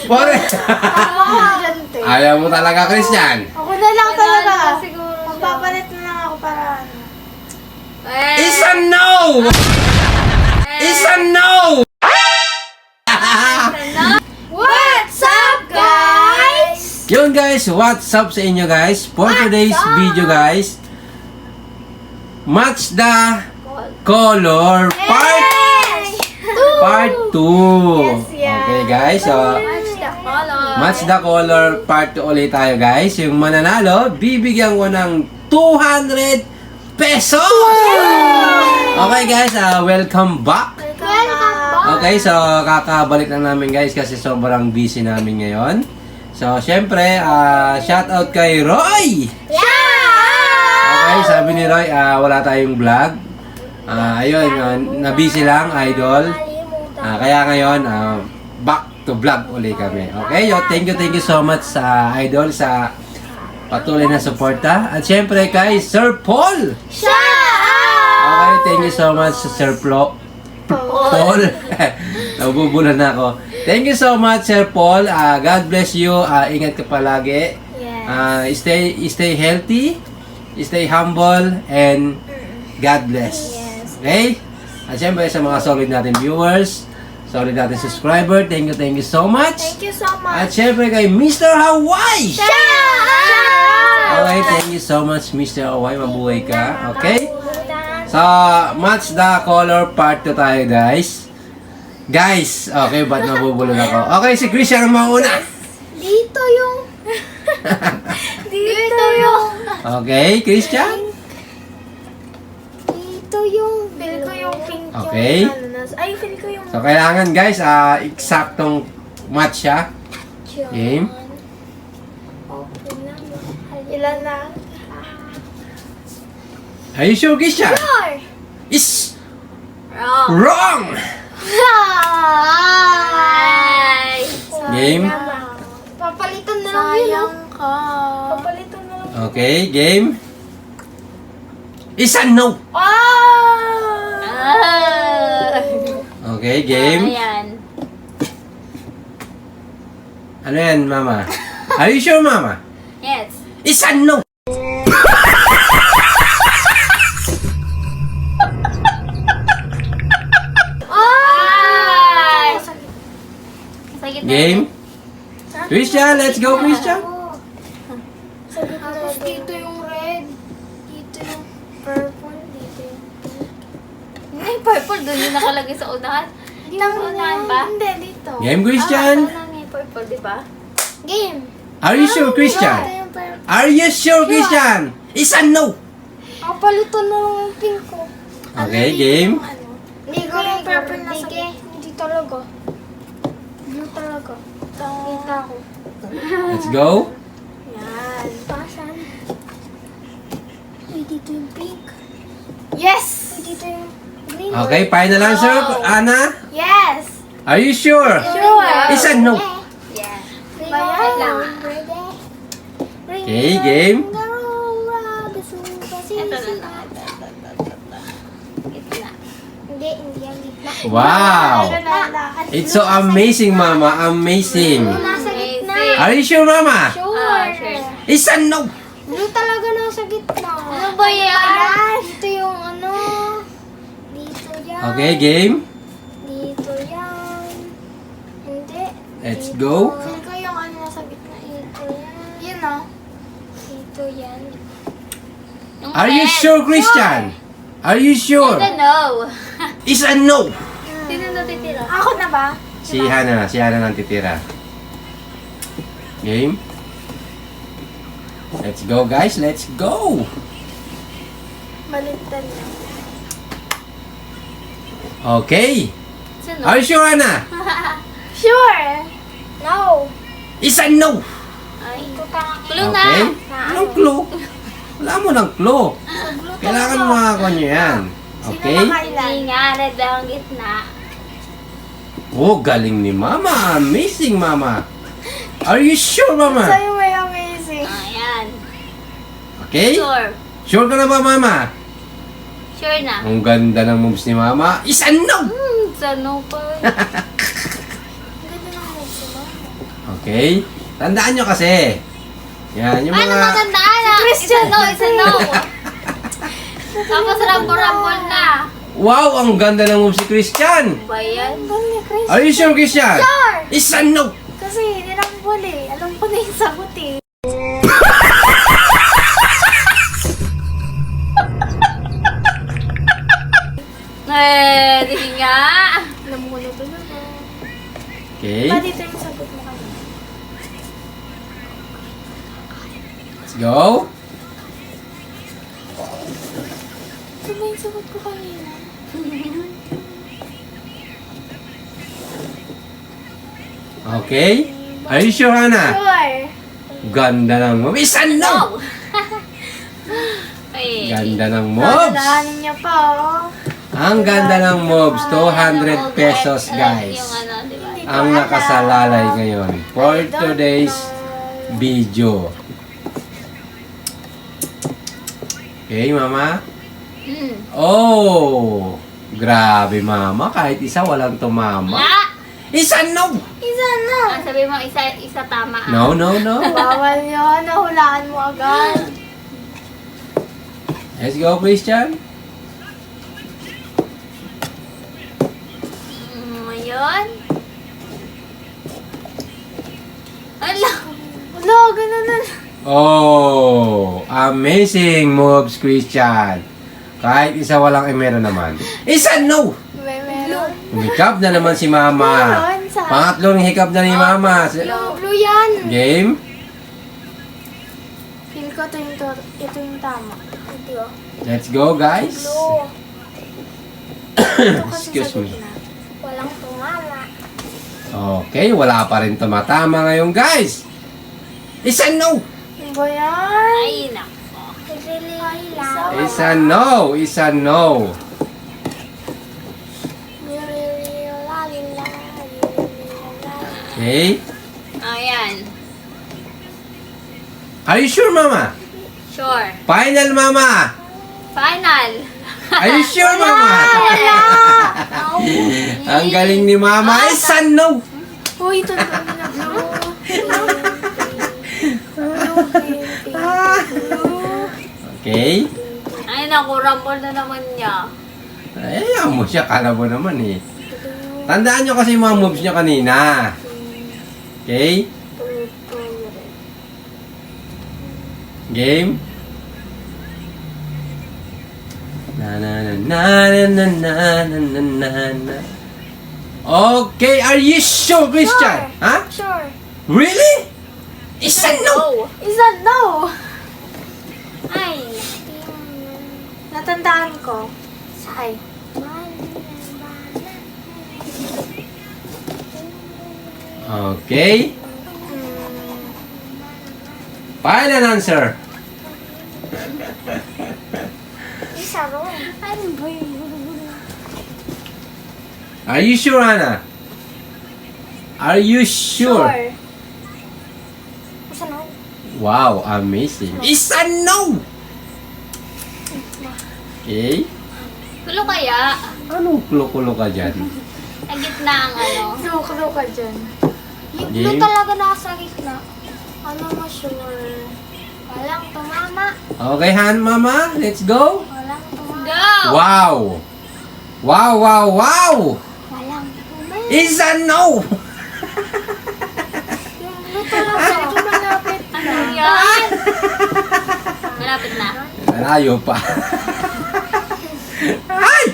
Pore. Ako Ayaw mo talaga, Christian. Ako na lang talaga. Siguro siya. Magpapalit na lang ako para ano. It's a no! It's a no! What's up, guys? Yun guys, what's up sa inyo guys? For today's video guys, match the color part 2. Okay guys, so match the color part 2 ulit tayo guys. Yung mananalo, bibigyan ko ng 200 pesos! Okay guys, welcome back. Okay, so kakabalik lang namin guys kasi sobrang busy namin ngayon. So, syempre, shout out kay Roy! Okay, sabi ni Roy, wala tayong vlog. Ayun, na-busy lang, idol. Kaya ngayon, back to vlog ulit kami. Okay, thank you so much sa idol sa patuloy na suporta. At syempre kay Sir Paul! Okay, thank you so much Sir Paul. Nabubulan na ako. Thank you so much, Sir Paul. God bless you. Ingat ka palagi. Stay healthy, stay humble, and God bless. Okay? At syempre sa mga solid natin viewers, solid natin subscriber, thank you so much. Thank you so much. At syempre kay Mr. Hawaii. Okay, thank you so much, Mr. Hawaii. Mabuhay ka. Okay? So, match the color part 2 tayo, guys. Guys, okay, ba't nabubulol ako? Okay, si Christian ang mauna. Dito yung... Dito yung... Okay, Christian? Dito yung... Feel ko yung pink Okay. yung... Ay, feel ko yung... So, kailangan, guys, eksaktong match siya. Game. Open na. Ilan na? Are you sure, Christian? Sure! Is wrong! Ay! Game. Papalitan na lang yun. Sayang ka. Papalitan na lang. Okay, game. Is a no. Okay, game. Ayan. Ano yan, mama? Are you sure, mama? Yes. Is a no. Ay! Sakit na. Game. Christian, let's go, Christian. Tapos dito yung red. Dito yung purple. Dito yung pink. Ay, purple. Doon yung nakalagay sa unahan. Hindi mo sa unahan ba? Hindi, dito. Game, Christian. Ah, yung purple, di ba? Game. Are you sure, Dito Christian? yung purple. Are you sure, Christian? Is a no. Palitan na lang yung pink ko. Okay, game. Hindi ko yung purple na sige. Hindi talaga. Blue talaga. Kita ko. Let's go. Yan. Pasan. Uy, dito yung pink. Yes! Uy, dito yung green. Okay, final answer, Ana. Yes! Are you sure? Sure! Is a no. Yeah. Bayan. Okay, game. Ito na lang. Gitna. Hindi ang gitna. Wow. It's so amazing, mama. Amazing. Nasa gitna. Are you sure, mama? Sure. Sure. Is a no. Blue talaga nasa gitna. Ano ba yan? Dito yung ano. Dito yan. Okay, game. Dito yan. Hindi. Let's Dito. go. Feel ko yung ano nasa gitna. Dito yan. Yun o. Dito yan. Yung Are you red. sure, Christian? Are you sure? I don't know. Is a no. Sino natitira? Ako na ba? Si Hana nang titira. Game. Let's go, guys. Let's go. Baliktad na. Okay. Sino? Are you sure, Hana? Sure! No! Is a no. Ay. Tutang. Clue Okay. na. Anong clue? Wala mo ng clue. Kailangan mo makakuha nyo yan. Okay? Hindi nga, red ang gitna. Oh, galing ni Mama. Amazing, Mama. Are you sure, Mama? Sa'yo may amazing. Ayan. Okay? Sure. Sure ka na ba, Mama? Sure na. Ang ganda ng moves ni Mama. Is a no! Sa no pa. Ganda ng Okay? Tandaan nyo kasi. Yan, yung Ano mga... matandaan na? Isa no. Tapos rambol-rambol na. Wow, ang ganda ng move si Christian. Ba yan? Are you sure, Christian? Sure! Isa no. Kasi nirambol eh. Alam ko na yung sagot eh. Di nga. Alam ko na talaga. Okay, Ba dito yung sagot mo kanina? let's go. Ito ba yung sagot ko kanina? Okay. Are you sure, Hana? Sure! Ganda ng move. Isa no. Ay. Ganda ng moves. Dadaanin niya pa oh. Ang ganda ng moves. 200 pesos, guys. Yung ano, di ba? Ang nakasalalay ngayon for today's video. Okay, Mama? Oh! Grabe, Mama. Kahit isa walang tumama. Ah! Isa no! Isa na! Sabi mo, isa tama. ah. No, no, no. Bawal yun. Nahulaan mo agad. Let's go, Christian. Ngayon. Ala! Wala, ganun na. Oh! Amazing moves, Christian. Kahit isa walang meron naman. Isa no! Meron. Humikap na naman si Mama. Meron sa... Pangatlong hikap na ni Mama. Blue yan. Game? Feel ko ito yung tama. Ito oh. Let's go, guys. Blue. Ito kasi Excuse sagot me. na. Walang tumama. Okay, wala pa rin tumatama ngayon, guys. Isa no! Ano ba yan? Ay, nako. Isa no! Isa no! Okay? Ayan. Are you sure, Mama? Sure. Final, Mama! Final. Are you sure, Mama? Ang galing ni Mama. Isa no! Uy, ito na blue. Okay? Ay, naku, rumble na naman niya. Ay, ayaw mo siya. Kala mo naman eh. Tandaan nyo kasi yung mga moves niya kanina. Okay? Game? Na na na na na na na na na na. Okay, are you sure, Christian? Sure. Ha? Sure. Really? Isa no! Isa no. Ay. Natandaan ko. Say. Okay. Final answer. Isa ron. Ano ba yun? Are you sure, Hannah? Are you sure? Isa no. Wow, amazing. Isa no! Okay. Kulo kaya? Anong kulo-kulo ka dyan? Sa gitna ang ano. Suklo ka dyan. Yung Game? blue talaga nasa gitna. Ano mo sure? Walang tumama. Okay, Han, Mama, let's go. Walang tumama. Go! Wow! Wow, wow, wow! Walang tumama. Isa no! Yung blue talaga. Ito malapit. Ano yan? Malapit na. Malayo pa. Ay!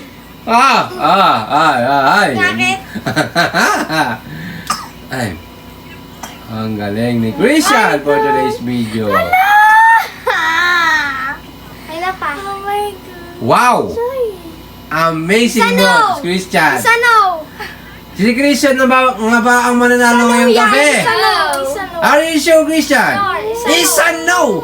Ay! Bakit? Ay. Ang galing ni Christian for today's video. Ay na pa. Oh my God. Wow! Ay. Amazing Isa no! moves, Christian. Isa no. Si Christian na ba, nga ba ang mananalo ngayong Yan, gabi? Isa no. Isa no. Are you sure, Christian? Sure, Isa no!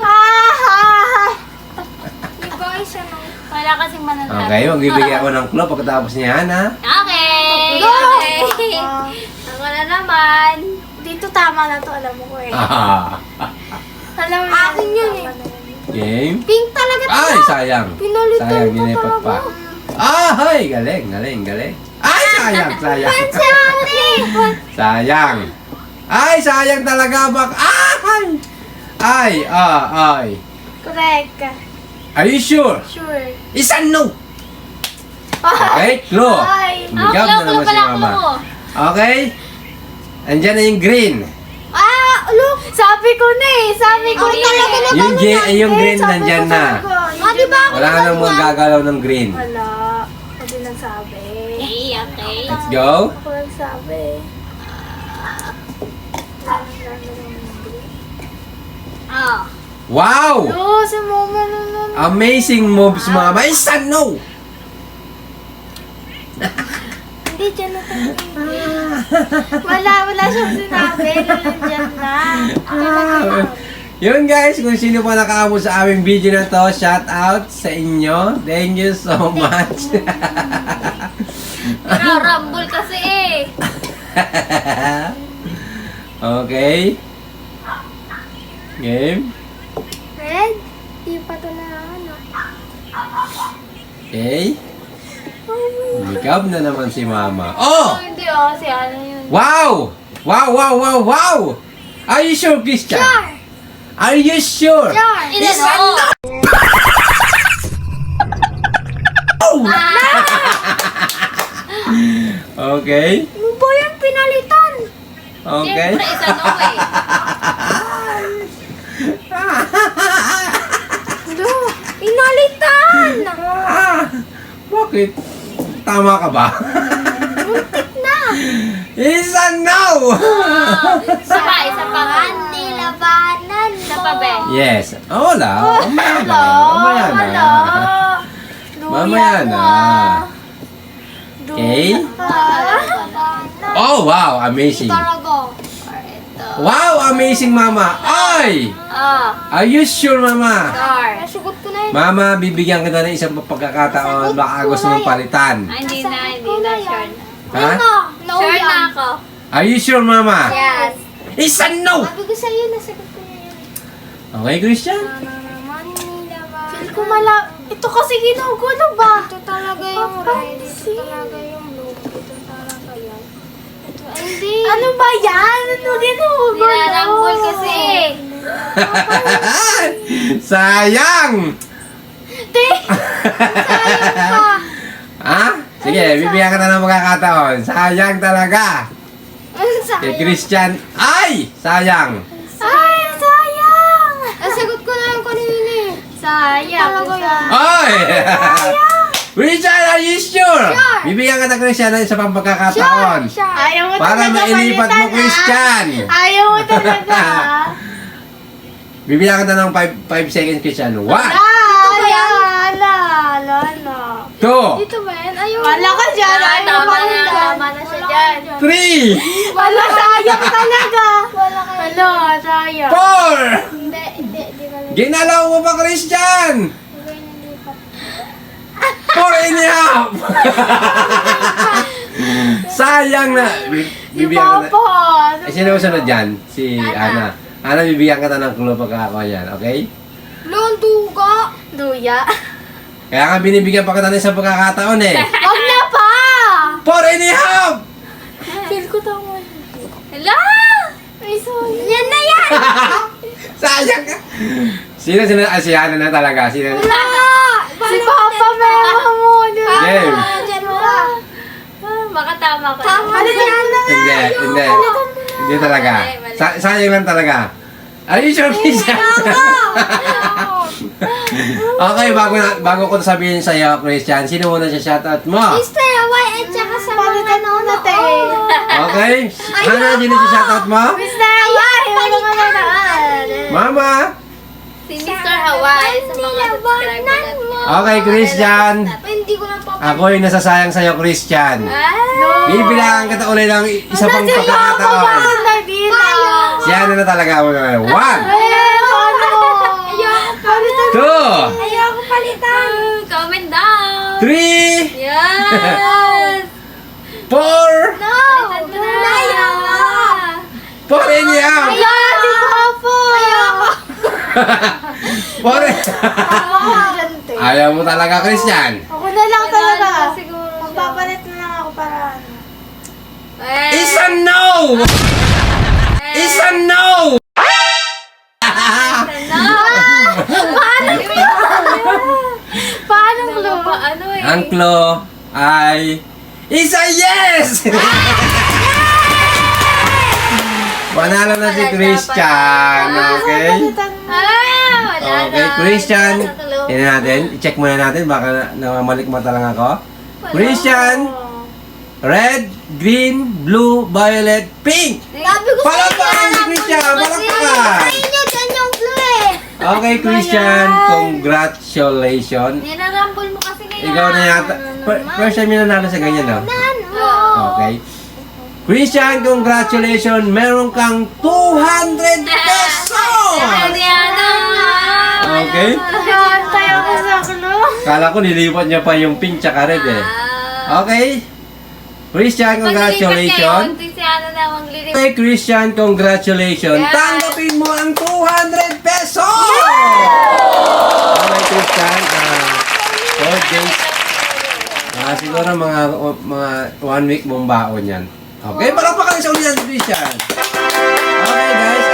Diba isa no? Wala kasing mananalo. Okay, magbibigay ako ng clue pagkatapos niyan, ha? Okay! Go! Okay! Ako na naman. Dito tama na to, alam mo ko eh. Alam mo akin yun eh. Game? Pink talaga to. Ay, sayang. Pinalitan Sayang, ko dinipat talaga. pa. Ay, galing. Ay, sayang. Ate! Sayang. Ay, sayang talaga. Ay. Correct. Are you sure? Sure. Isang no. Okay, clue. Ay. Bigab na naman si Mama. Okay. Andyan na yung green. Look. Sabi ko na eh. Sabi ko talaga na. Yung green nandyan na. Di ba ako Wala ka nang magagalaw ng green. Wala. Ako din nagsabi. Okay. Let's go. Ako nagsabi. Wow! Si Mama naman. Amazing moves, Mama. Isang no. Hindi, dyan na tayo. Wala siyang sinabi. Dyan na. Yun guys, kung sino pa nakaamo sa aming video na to, shout out sa inyo. Thank you so much. Rumble kasi eh. Okay. Game. Red? Di pa ito na ano. Okay. Bigab na naman si Mama. Oh! Hindi si ano yun. Wow! Wow! Are you sure, Christian? Sure. Are you sure? Sure. Okay. Ano ba yung pinalitan? Okay. Siyempre, isa no eh. Pinalitan! Bakit? Tama ka ba? Muntik na! Isa no! Isa pa nga. Nilabanan mo. Isa pa, Ben. Yes. Oh, wala. Mamaya na. Mamaya na. Okay. Oh, wow. Amazing. Wow, amazing, Mama. Ay! Are you sure, Mama? Nasugot ko na yun. Mama, bibigyan kita ng isang pagkakataon. Baka gusto mong palitan. Hindi na. Sure na. Ha? Sure na ako. Are you sure, Mama? Yes. Isa no! Sabi ko sa'yo, nasagot ko na yun. Okay, Christian? Feel ko ito kasi ginugulo ba? Ito talaga yung red. Ito talaga yung blue. Ito talaga yan. Ito, hindi. Ano ba yan? Ano ginugulo? Nirarambol kasi. Sayang! Te! Sayang ka. Ha? Sige, bibigyan ka na ng magkakataon. Sayang talaga. Kay Christian, ay! Sayang! Ay, sayang! Nasagot ko na yung kanina eh. Sayang. Talaga yan. Ay! Christian, are you sure? Bibigyan ka na Christian ng isa pang pagkakataon. Ayaw mo Para talaga mailipat mo, palitan, ah. Christian. Ayaw mo talaga. Bibigyan ka na ng 5 seconds, Christian. 1, Ala. 2, Dito ba yan? Ayaw. Wala ka dyan. Ayaw Tama mo na. dyan. Tama na siya dyan. 3, Wala, sayang talaga. Wala kayo. Ano, sayang. 4. Hindi na lang. Ginalaw mo pa, Christian? 4 and a half. Sayang na. Bibigyan ka na. Papa. Sino sunod dyan? Si Ana. Ana, bibigyan ka na ng clue pagkakakuha yan, okay? Long duga. Duya. Kaya nga binibigyan pa kita ng isang pagkakataon eh. Wag na pa. 4 and a half. Feel ko tama. Hala! Ay, sorry. Yan na yan. Sayang ka. Sino? Si Ana na talaga. Sino? Wala. Si Papa mema mo. Game. Diyan mo ka. Baka tama ko. Tama na yan na. Hindi. Hindi talaga. Sayang lang talaga. Are you sure, Christian? Okay, bago ko sabihin sa'yo, Christian, sino muna siya shoutout mo? Mr. Hawaii at saka sa mga nanonood. Okay? Hana, sino siya shoutout mo? Mr. Hawaii, mga nanonood. Mama! Si Mr. Hawaii sa mga subscriber natin. Okay, Christian. Hindi ko lang Ako yung nasasayang sa'yo, Christian. Bibilangan kita ulit ng isa pang pagkakataon. Si Hana na talaga mo na. 1, 2, Ayoko palitan. Comment down. 3, Yes! 4, No! Ayoko. 4 and a half. Ayoko si Papa. Ayoko. 4. Ayaw mo talaga, Christian. Ako na lang talaga. Siguro siya. Magpapalit na lang ako para ano. Isa no! is a no! Paano clue? Ano eh? Ang clue ay is a yes! Panalo na si Christian, okay? Wala Okay, na. Christian. Wala sa clue. Tingnan natin, i-check muna natin, baka namamalikmata lang ako. Christian, red, green, blue, violet, pink! Sabi ko Palakpakan si Christian! Palakpakan! Ayun yun, yan yung clue eh. Okay, Christian, congratulations. Ninarambol mo kasi ngayon. Ikaw na yata. First time yun nanalo sa ganyan, no? Okay. Christian, congratulations! Meron kang 200 pesos! Okay. Nag-aantay ako sa clue. Kala ko nilipat niya pa yung pink tsaka red eh. Okay. Christian, congratulations! Si ano na maglilipat. Okay, Christian, congratulations! Yeah. Tanggapin mo ang 200 pesos! Okay, Christian. 4 days. Siguro mga 1 week mong baon yan. Okay, palakpakan sa ulitan si Christian. Okay guys,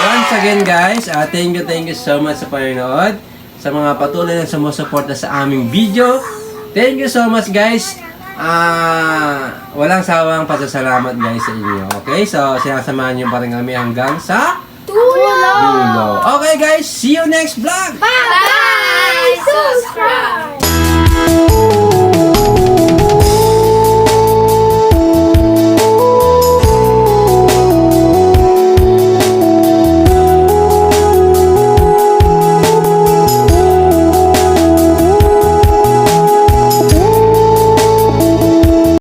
once again guys, thank you so much sa panonood. Sa mga patuloy na sumusuporta sa aming video. Thank you so much guys. Walang sawang pasasalamat guys sa inyo. Okay, so sinasamahan niyo pa rin kami hanggang sa dulo. Okay guys, see you next vlog! Bye! Subscribe!